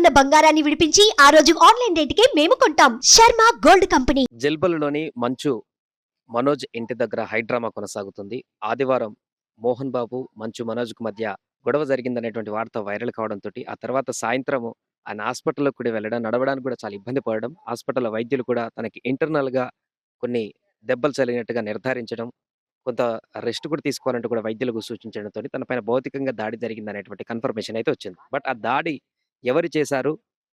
ఉన్న బంగారాన్ని విడిపించి ఆ రోజు ఆన్లైన్ రేటుకే మేము కొంటాం. Sharma gold company. జల్పల్లిలోని మంచు మనోజ్ ఇంటి దగ్గర హైడ్రామా కొనసాగుతుంది. ఆదివారం మోహన్ బాబు, మంచు మనోజ్‌కు మధ్య గొడవ జరిగిందనేటువంటి వార్త వైరల్ కావడంతోటి, ఆ తర్వాత సాయంత్రము ఆయన హాస్పిటల్‌కి కూడా వెళ్ళడం, నడవడానికి కూడా చాలా ఇబ్బంది పడడం, హాస్పిటల్‌లో వైద్యులు కూడా తనకి ఇంటర్నల్‌గా కొన్ని దెబ్బలు తగిలినట్టుగా నిర్ధారించడం, కొంత రెస్ట్ కూడా తీసుకోవాలంటూ కూడా వైద్యులకు సూచించడంతోని తన పైన భౌతికంగా దాడి జరిగిందనేటువంటి కన్ఫర్మేషన్ అయితే వచ్చింది. బట్ ఆ దాడి ఎవరు చేశారు?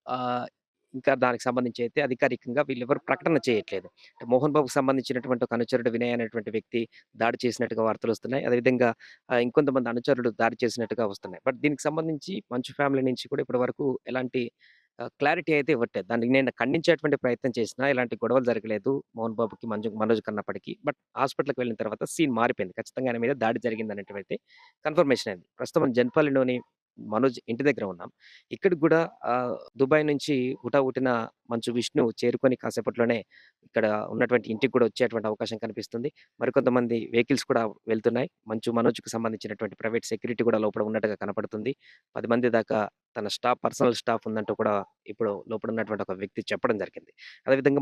ఆహ్, ఇంకా దానికి సంబంధించి అయితే అధికారికంగా వీళ్ళెవరు ప్రకటన చేయట్లేదు. మోహన్ బాబుకు సంబంధించినటువంటి ఒక అనుచరుడు వినయ్ అనేటువంటి వ్యక్తి దాడి చేసినట్టుగా వార్తలొస్తున్నాయి. అదేవిధంగా ఇంకొంతమంది అనుచరులు దాడి చేసినట్టుగా వస్తున్నాయి. బట్ దీనికి సంబంధించి మంచు ఫ్యామిలీ నుంచి కూడా ఇప్పటి వరకు ఎలాంటి క్లారిటీ అయితే ఇవ్వట్లేదు. దాన్ని నేను ఖండించేటువంటి ప్రయత్నం చేసినా ఎలాంటి గొడవలు జరగలేదు మోహన్ బాబుకి, మనోజ్ కన్నప్పటికి. బట్ హాస్పిటల్‌కి వెళ్ళిన తర్వాత సీన్ మారిపోయింది. ఖచ్చితంగా ఆయన మీద దాడి జరిగిందనేటివైతే కన్ఫర్మేషన్ అయింది. ప్రస్తుతం మనం జన్‌పల్లిలోని మనోజ్ ఇంటి దగ్గర ఉన్నాం. ఇక్కడికి గూడా దుబాయ్ నుంచి హుటాహుటిన మంచు విష్ణు చేరుకొని కాసేపట్లోనే ఇక్కడ ఉన్నటువంటి ఇంటికి కూడా వచ్చేటువంటి అవకాశం కనిపిస్తుంది. మరికొంతమంది వెహికల్స్ కూడా వెళ్తున్నాయి. మనోజ్‌కి సంబంధించినటువంటి ప్రైవేట్ సెక్యూరిటీ కూడా లోపల ఉన్నట్టుగా కనపడుతుంది. 10 మంది దాకా తన పర్సనల్ స్టాఫ్ ఉందంటూ కూడా ఇప్పుడు లోపల ఉన్నటువంటి ఒక వ్యక్తి చెప్పడం జరిగింది. అదేవిధంగా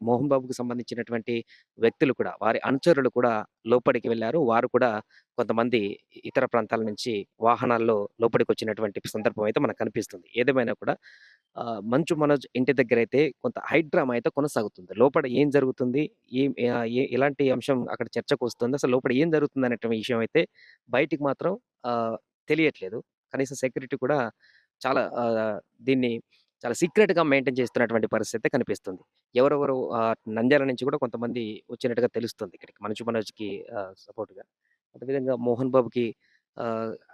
మోహన్ బాబుకి సంబంధించినటువంటి వ్యక్తులు కూడా, వారి అనుచరులు కూడా లోపలికి వెళ్లారు. వారు కూడా కొంతమంది ఇతర ప్రాంతాల నుంచి వాహనాల్లో లోపలికొచ్చినటువంటి సందర్భం అయితే మనకు కనిపిస్తుంది. ఏదేమైనా కూడా మంచు మనోజ్ ఇంటి దగ్గరైతే కొంత హైడ్రామా అయితే కొనసాగుతుంది. లోపల ఏం జరుగుతుంది? ఏం ఎలాంటి అంశం అక్కడ చర్చకొస్తుంది? అసలు లోపల ఏం జరుగుతుందనేటువంటి విషయం అయితే బయటికి మాత్రం తెలియట్లేదు. కనీసం సెక్యూరిటీ కూడా చాలా దీన్ని చాలా సీక్రెట్‌గా మెయింటైన్ చేస్తున్నటువంటి పరిస్థితి కనిపిస్తుంది. ఎవరెవరు నంద్యాల నుంచి కూడా కొంతమంది వచ్చినట్టుగా తెలుస్తుంది ఇక్కడికి మనోజ్‌కి సపోర్ట్‌గా. అదేవిధంగా మోహన్ బాబుకి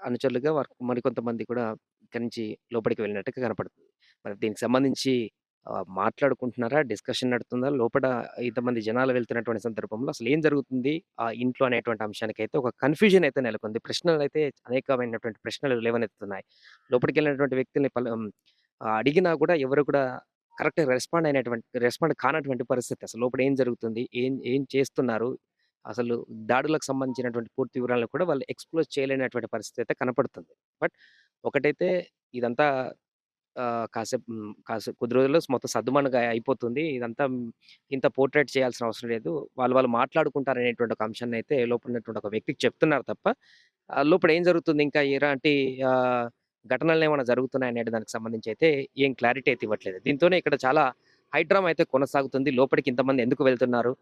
అనుచరులుగా మరికొంతమంది కూడా ఇక్కడి నుంచి లోపలికి వెళ్ళినట్టుగా కనపడుతుంది. మరి దీనికి సంబంధించి మాట్లాడుకుంటున్నారా? డిస్కషన్ నడుతుందా? లోపట ఇంతమంది జనాలు వెళ్తున్నటువంటి సందర్భంలో అసలు ఏం జరుగుతుంది ఆ ఇంట్లో అనేటువంటి అంశానికైతే ఒక కన్‌ఫ్యూజన్ అయితే నెలకొంది. ప్రశ్నలైతే అనేకమైనటువంటి ప్రశ్నలు లేవనెత్తుతున్నాయి. లోపటికెళ్ళినటువంటి వ్యక్తుల్ని అడిగినా కూడా ఎవరు కూడా కరెక్ట్‌గా రెస్పాండ్ కానటువంటి పరిస్థితి. అసలు లోపల ఏం జరుగుతుంది? ఏం ఏం చేస్తున్నారు? అసలు దాడులకు సంబంధించినటువంటి పూర్తి వివరాలను కూడా వాళ్ళు ఎక్స్‌ప్లోజ్ చేయలేనటువంటి పరిస్థితి అయితే కనపడుతుంది. బట్ ఒకటైతే ఇదంతా కొద్ది రోజుల్లో మొత్తం సద్దుమణుగా అయిపోతుంది. ఇదంతా ఇంత పోర్ట్రేట్ చేయాల్సిన అవసరం లేదు. వాళ్ళు మాట్లాడుకుంటారనేటువంటి ఒక అంశాన్నయితే లోపల ఉన్నటువంటి ఒక వ్యక్తికి చెప్తున్నారు తప్ప, లోపల ఏం జరుగుతుంది ఇంకా ఎలాంటి ఆహ్, ఘటనలేమన్నా జరుగుతున్నాయనే దానికి సంబంధించి అయితే ఏం క్లారిటీ అయితే ఇవ్వట్లేదు. దీంతోనే ఇక్కడ చాలా హైడ్రామా అయితే కొనసాగుతుంది. లోపలికి ఇంతమంది ఎందుకు వెళ్తున్నారు?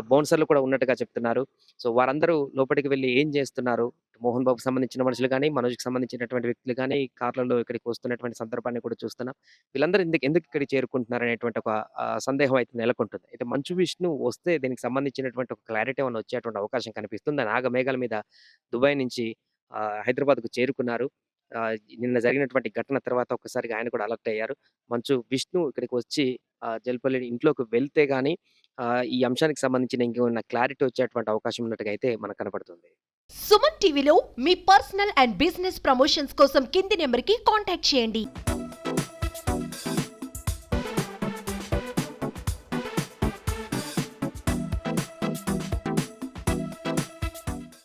బౌన్సర్‌లు కూడా ఉన్నట్టుగా చెప్తున్నారు. సో, వారందరూ లోపలికి వెళ్లి ఏం చేస్తున్నారు? మోహన్ బాబుకి సంబంధించిన మనుషులు గాని, మనోజ్‌కి సంబంధించినటువంటి వ్యక్తులు గాని కార్‌లలో ఇక్కడికి వస్తున్నటువంటి సందర్భాన్ని కూడా చూస్తున్నాం. వీళ్ళందరూ ఎందుకు ఇక్కడికి చేరుకుంటున్నారనేటువంటి ఒక సందేహం అయితే నెలకొంటుంది. అయితే మంచు విష్ణు వస్తే దీనికి సంబంధించినటువంటి ఒక క్లారిటీ ఏమన్నా వచ్చేటువంటి అవకాశం కనిపిస్తుంది. ఆయన ఆగమేఘాల మీద దుబాయ్ నుంచి హైదరాబాద్‌కు చేరుకున్నారు. నిన్న జరిగినటువంటి ఘటన తర్వాత ఒక్కసారిగా ఆయన కూడా అలర్ట్ అయ్యారు. మంచు విష్ణు ఇక్కడికి వచ్చి జల్పల్లి ఇంట్లోకి వెళ్తే గాని ఈ అంశానికి సంబంధించిన ఇంకేమన్నా క్లారిటీ వచ్చేటువంటి అవకాశం ఉన్నట్టుగా అయితే మనకు కనపడుతుంది. సుమన్ టీవీలో మీ పర్సనల్ అండ్ బిజినెస్ ప్రమోషన్స్ కోసం కింది నెంబర్‌కి కాంటాక్ట్ చేయండి.